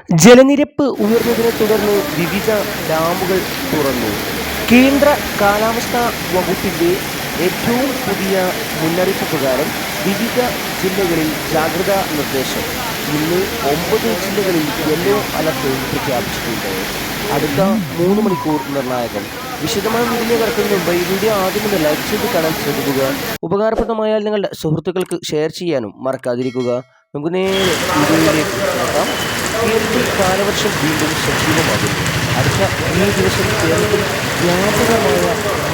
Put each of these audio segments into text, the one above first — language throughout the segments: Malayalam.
ജലനിരപ്പ് ഉയർന്നതിനെ തുടർന്ന് വിവിധ ഡാമുകൾ തുറന്നു. കേന്ദ്ര കാലാവസ്ഥാ വകുപ്പിന്റെ ഏറ്റവും പുതിയ മുന്നറിയിപ്പ് പ്രകാരം വിവിധ ജില്ലകളിൽ ജാഗ്രതാ നിർദ്ദേശം. ഇന്ന് 9 ജില്ലകളിൽ യെല്ലോ അലർട്ട് പ്രഖ്യാപിച്ചിട്ടുണ്ട്. അടുത്ത 3 മണിക്കൂർ നിർണായകം. വിശദമായ വീഡിയോ കിടക്കുന്നതിന് മുമ്പ് ഈ വീഡിയോ ആദ്യം ഒന്ന് ലൈക്ക് ചെയ്ത് കാണാൻ ശ്രദ്ധിക്കുക. ഉപകാരപ്രദമായാൽ നിങ്ങളുടെ സുഹൃത്തുക്കൾക്ക് ഷെയർ ചെയ്യാനും മറക്കാതിരിക്കുക. നമുക്ക് നേരെ വീഡിയോയിലേക്ക് നോക്കാം. കേരളത്തിൽ കാലവർഷം വീണ്ടും സജീവമാകുന്നു. അടുത്ത 3 ദിവസം കേരളത്തിൽ വ്യാപകമായ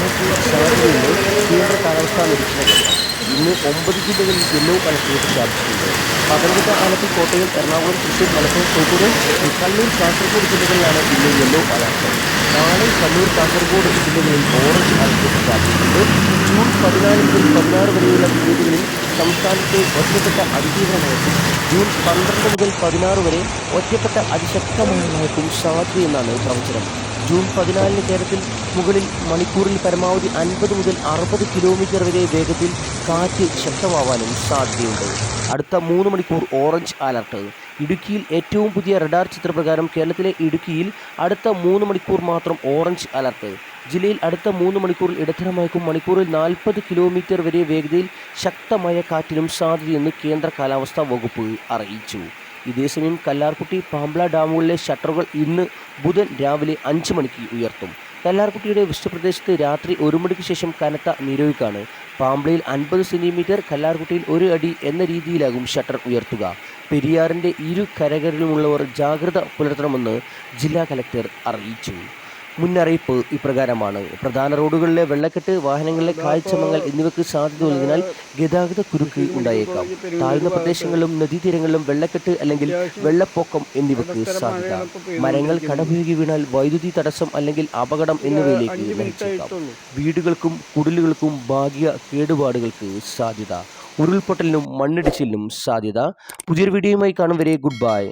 മഴയ്ക്ക് സാധ്യതയെന്ന് കേന്ദ്ര കാലാവസ്ഥാ നിരീക്ഷണങ്ങൾ. ഇന്ന് 9 ജില്ലകളിൽ യെല്ലോ അലർട്ട് പ്രഖ്യാപിച്ചിട്ടുണ്ട്. പത്തനംതിട്ട, ആലപ്പുഴ, കോട്ടയം, എറണാകുളം, തൃശ്ശൂർ, മലപ്പുറം, കോഴിക്കോട്, കണ്ണൂർ, കാസർഗോഡ് ജില്ലകളിലാണ് ഇന്ന് യെല്ലോ അലർട്ട്. നാളെ കണ്ണൂർ, കാസർഗോഡ് ജില്ലകളിൽ ഓറഞ്ച് അലർട്ട് പ്രഖ്യാപിച്ചിട്ടുണ്ട്. ജൂൺ 14 മുതൽ 16 വരെയുള്ള തീയതികളിൽ സംസ്ഥാനത്തെ ഒറ്റപ്പെട്ട അതിതീവ്ര മഴയ്ക്കും ജൂൺ 12 മുതൽ 16 വരെ ഒറ്റപ്പെട്ട അതിശക്തമായ മഴയ്ക്കും സാധ്യതയെന്നാണ് പ്രവചനം. ജൂൺ 14 കേരളത്തിൽ മുകളിൽ മണിക്കൂറിൽ പരമാവധി 50 മുതൽ 60 കിലോമീറ്റർ വരെ വേഗത്തിൽ കാറ്റ് ശക്തമാവാനും സാധ്യതയുണ്ട്. അടുത്ത 3 മണിക്കൂർ ഓറഞ്ച് അലർട്ട്. ഇടുക്കിയിൽ ഏറ്റവും പുതിയ റഡാർ ചിത്രപ്രകാരം കേരളത്തിലെ ഇടുക്കിയിൽ അടുത്ത 3 മണിക്കൂർ മാത്രം ഓറഞ്ച് അലർട്ട്. ജില്ലയിൽ അടുത്ത 3 മണിക്കൂറിൽ ഇടത്തരം മഴയ്ക്കും മണിക്കൂറിൽ 40 കിലോമീറ്റർ വരെ വേഗതയിൽ ശക്തമായ കാറ്റിനും സാധ്യതയെന്ന് കേന്ദ്ര കാലാവസ്ഥാ വകുപ്പ് അറിയിച്ചു. ഇതേസമയം കല്ലാർകുട്ടി, പാംബ്ല ഡാമുകളിലെ ഷട്ടറുകൾ ഇന്ന് ബുധൻ രാവിലെ 5 മണിക്ക് ഉയർത്തും. കല്ലാർകുട്ടിയുടെ വൃഷ്ടിപ്രദേശത്ത് രാത്രി 1 മണിക്ക് ശേഷം കനത്ത നീരൊഴുക്കാണ്. പാംബ്ലയിൽ 50 സെന്റിമീറ്റർ, കല്ലാർകുട്ടിയിൽ 1 അടി എന്ന രീതിയിലാകും ഷട്ടർ ഉയർത്തുക. പെരിയാറിൻ്റെ ഇരു കരകളിലുമുള്ളവർ ജാഗ്രത പുലർത്തണമെന്ന് ജില്ലാ കലക്ടർ അറിയിച്ചു. മുന്നറിയിപ്പ് ഇപ്രകാരമാണ്. പ്രധാന റോഡുകളിലെ വെള്ളക്കെട്ട്, വാഹനങ്ങളിലെ കാഴ്ചമങ്ങൽ എന്നിവയ്ക്ക് സാധ്യതയുള്ളതിനാൽ ഗതാഗത കുരുക്ക് ഉണ്ടായേക്കാം. താഴ്ന്ന പ്രദേശങ്ങളിലും നദീതീരങ്ങളിലും വെള്ളക്കെട്ട് അല്ലെങ്കിൽ വെള്ളപ്പൊക്കം എന്നിവയ്ക്ക് സാധ്യത. മരങ്ങൾ കടപുഴകി വീണാൽ വൈദ്യുതി തടസ്സം അല്ലെങ്കിൽ അപകടം എന്നിവയിലേക്ക് നയിച്ചേക്കാം. വീടുകൾക്കും കുടിലുകൾക്കും ഭാഗിക കേടുപാടുകൾക്ക് സാധ്യത. ഉരുൾപൊട്ടലിനും മണ്ണിടിച്ചിലിനും സാധ്യത. പുതിയൊരു വീഡിയോയുമായി കാണും വരെ ഗുഡ് ബൈ.